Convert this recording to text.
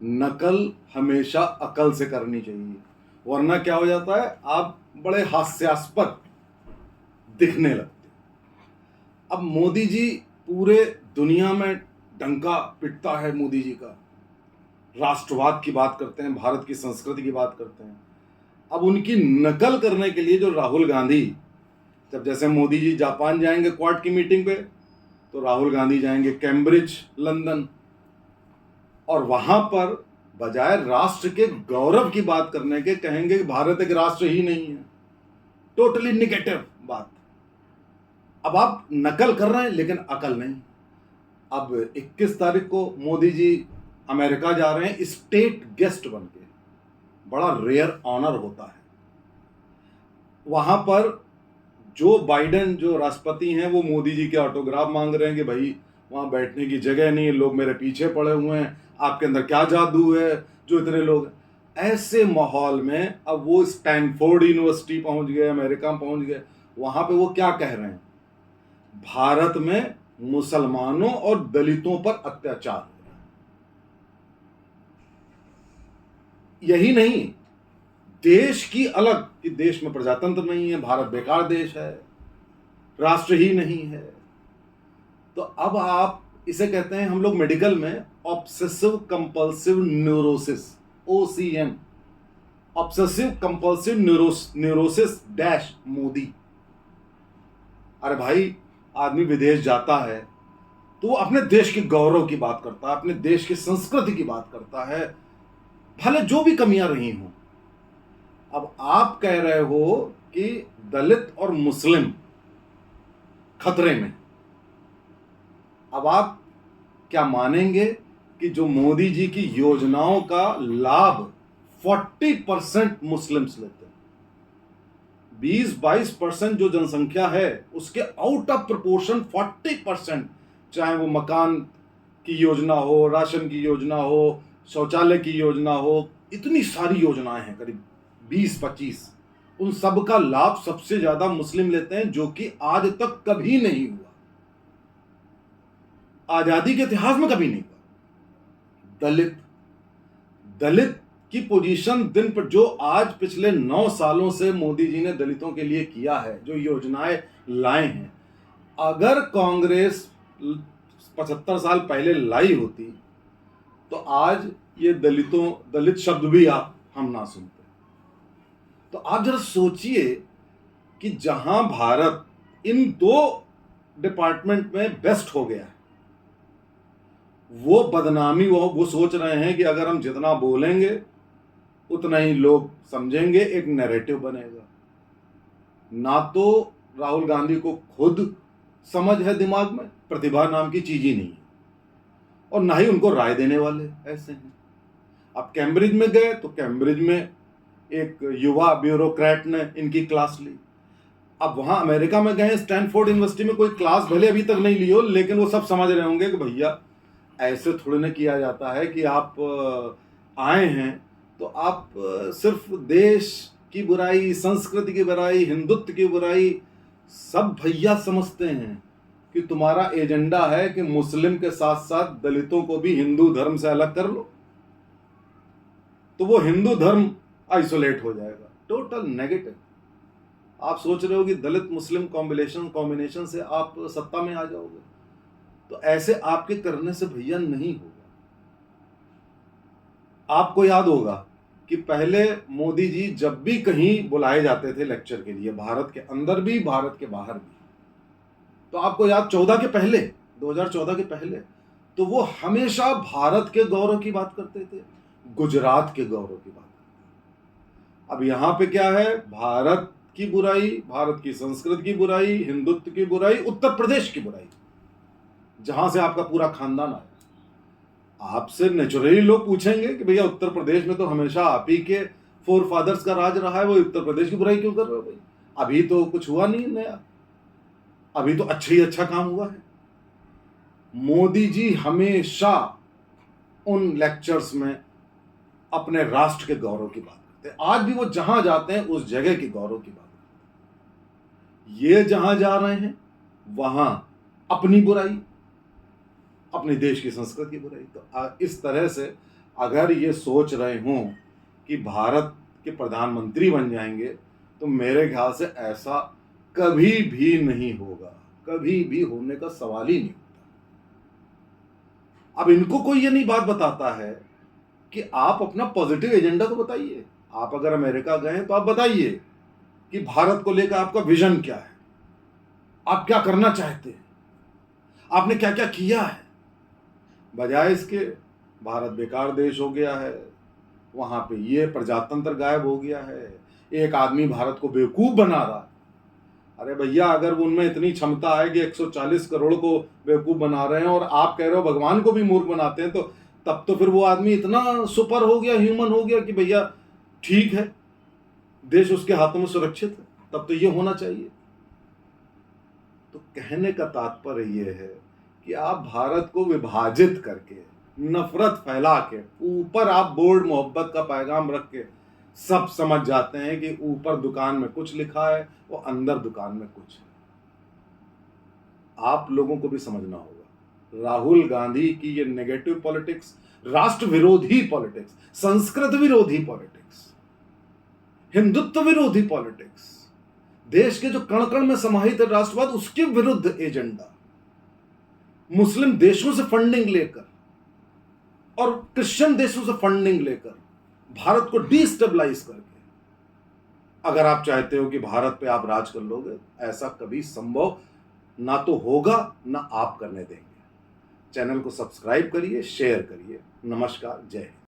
नकल हमेशा अकल से करनी चाहिए, वरना क्या हो जाता है, आप बड़े हास्यास्पद दिखने लगते हैं। अब मोदी जी पूरे दुनिया में डंका पिटता है, मोदी जी का राष्ट्रवाद की बात करते हैं, भारत की संस्कृति की बात करते हैं। अब उनकी नकल करने के लिए जो राहुल गांधी, जब जैसे मोदी जी जापान जाएंगे क्वाड की मीटिंग पे, तो राहुल गांधी जाएंगे कैम्ब्रिज लंदन, और वहां पर बजाय राष्ट्र के गौरव की बात करने के कहेंगे कि भारत एक राष्ट्र ही नहीं है। टोटली निगेटिव बात। अब आप नकल कर रहे हैं लेकिन अकल नहीं। अब 21 तारीख को मोदी जी अमेरिका जा रहे हैं स्टेट गेस्ट बन के, बड़ा रेयर ऑनर होता है। वहां पर जो बाइडेन जो राष्ट्रपति हैं वो मोदी जी के ऑटोग्राफ मांग रहे हैं कि भाई वहां बैठने की जगह नहीं है, लोग मेरे पीछे पड़े हुए हैं, आपके अंदर क्या जादू है जो इतने लोग हैं। ऐसे माहौल में अब वो स्टैनफोर्ड यूनिवर्सिटी पहुंच गए, अमेरिका में पहुंच गए। वहां पे वो क्या कह रहे हैं, भारत में मुसलमानों और दलितों पर अत्याचार हो रहा है। यही नहीं, देश की अलग, कि देश में प्रजातंत्र नहीं है, भारत बेकार देश है, राष्ट्र ही नहीं है। तो अब आप इसे कहते हैं हम लोग मेडिकल में obsessive compulsive neurosis, OCN, obsessive compulsive neurosis dash Modi. अरे भाई, आदमी विदेश जाता है तो वो अपने देश के गौरव की बात करता है, अपने देश की संस्कृति की बात करता है, भले जो भी कमियां रही हों। अब आप कह रहे हो कि दलित और मुस्लिम खतरे में। अब आप क्या मानेंगे कि जो मोदी जी की योजनाओं का लाभ 40% मुस्लिम्स लेते हैं, 20-22% जो जनसंख्या है उसके आउट ऑफ प्रोपोर्शन 40%, चाहे वो मकान की योजना हो, राशन की योजना हो, शौचालय की योजना हो, इतनी सारी योजनाएं हैं, करीब 20-25, उन सब का लाभ सबसे ज्यादा मुस्लिम लेते हैं, जो कि आज तक कभी नहीं हुआ, आजादी के इतिहास में कभी नहीं हुआ। दलित की पोजीशन दिन पर, जो आज पिछले 9 सालों से मोदी जी ने दलितों के लिए किया है, जो योजनाएं लाए हैं, अगर कांग्रेस 75 साल पहले लाई होती तो आज ये दलित शब्द भी हम ना सुनते। तो आप जरा सोचिए कि जहां भारत इन 2 डिपार्टमेंट में बेस्ट हो गया है, वो बदनामी वो सोच रहे हैं कि अगर हम जितना बोलेंगे उतना ही लोग समझेंगे, एक नैरेटिव बनेगा। ना तो राहुल गांधी को खुद समझ है दिमाग में, प्रतिभा नाम की चीज ही नहीं है, और ना ही उनको राय देने वाले ऐसे हैं। अब कैम्ब्रिज में गए तो कैम्ब्रिज में एक युवा ब्यूरोक्रेट ने इनकी क्लास ली। अब वहां अमेरिका में गए, स्टैनफोर्ड यूनिवर्सिटी में कोई क्लास भले अभी तक नहीं ली हो, लेकिन वो सब समझ रहे होंगे कि भैया ऐसे थोड़ी ना किया जाता है कि आप आए हैं तो आप सिर्फ देश की बुराई, संस्कृति की बुराई, हिंदुत्व की बुराई सब भैया समझते हैं कि तुम्हारा एजेंडा है कि मुस्लिम के साथ साथ दलितों को भी हिंदू धर्म से अलग कर लो, तो वो हिंदू धर्म आइसोलेट हो जाएगा। Total negative. आप सोच रहे हो कि दलित मुस्लिम कॉम्बिनेशन से आप सत्ता में आ जाओगे, तो ऐसे आपके करने से भैया नहीं होगा। आपको याद होगा कि पहले मोदी जी जब भी कहीं बुलाए जाते थे लेक्चर के लिए, भारत के अंदर भी भारत के बाहर भी, तो आपको याद 2014 के पहले तो वो हमेशा भारत के गौरव की बात करते थे, गुजरात के गौरव की बात करते थे। अब यहां पे क्या है, भारत की बुराई, भारत की संस्कृति की बुराई, हिंदुत्व की बुराई, उत्तर प्रदेश की बुराई, जहां से आपका पूरा खानदान आया। आपसे नेचुरली लोग पूछेंगे कि भैया उत्तर प्रदेश में तो हमेशा आप ही के फोर फादर्स का राज रहा है, वो उत्तर प्रदेश की बुराई क्यों कर रहे हो भाई? अभी तो कुछ हुआ नहीं नया, अभी तो अच्छा ही अच्छा काम हुआ है। मोदी जी हमेशा उन लेक्चर्स में अपने राष्ट्र के गौरव की बात करते हैं। आज भी वो जहां जाते हैं उस जगह के गौरव की बात करते हैं। ये जहां जा रहे हैं वहां अपनी बुराई, अपने देश की संस्कृति की बुराई। तो इस तरह से अगर ये सोच रहे हों कि भारत के प्रधानमंत्री बन जाएंगे तो मेरे ख्याल से ऐसा कभी भी नहीं होगा, कभी भी होने का सवाल ही नहीं होता। अब इनको कोई ये नहीं बात बताता है कि आप अपना पॉजिटिव एजेंडा तो बताइए। आप अगर अमेरिका गए हैं तो आप बताइए कि भारत को लेकर आपका विजन क्या है, आप क्या करना चाहते हैं, आपने क्या क्या किया है। बजाय इसके भारत बेकार देश हो गया है, वहां पे ये प्रजातंत्र गायब हो गया है, एक आदमी भारत को बेवकूफ बना रहा है। अरे भैया, अगर उनमें इतनी क्षमता है कि 140 करोड़ को बेवकूफ बना रहे हैं और आप कह रहे हो भगवान को भी मूर्ख बनाते हैं, तो तब तो फिर वो आदमी इतना सुपर हो गया, ह्यूमन हो गया कि भैया ठीक है, देश उसके हाथों में सुरक्षित है, तब तो ये होना चाहिए। तो कहने का तात्पर्य यह है कि आप भारत को विभाजित करके, नफरत फैला के, ऊपर आप बोर्ड मोहब्बत का पैगाम रख के सब समझ जाते हैं कि ऊपर दुकान में कुछ लिखा है और अंदर दुकान में कुछ है। आप लोगों को भी समझना होगा, राहुल गांधी की ये नेगेटिव पॉलिटिक्स, राष्ट्र विरोधी पॉलिटिक्स, संस्कृत विरोधी पॉलिटिक्स, हिंदुत्व विरोधी पॉलिटिक्स, देश के जो कण कण में समाहित है राष्ट्रवाद, उसके विरुद्ध एजेंडा, मुस्लिम देशों से फंडिंग लेकर और क्रिश्चियन देशों से फंडिंग लेकर भारत को डिस्टेबलाइज करके अगर आप चाहते हो कि भारत पे आप राज कर लोगे, ऐसा कभी संभव ना तो होगा ना आप करने देंगे। चैनल को सब्सक्राइब करिए, शेयर करिए। नमस्कार, जय हिंद।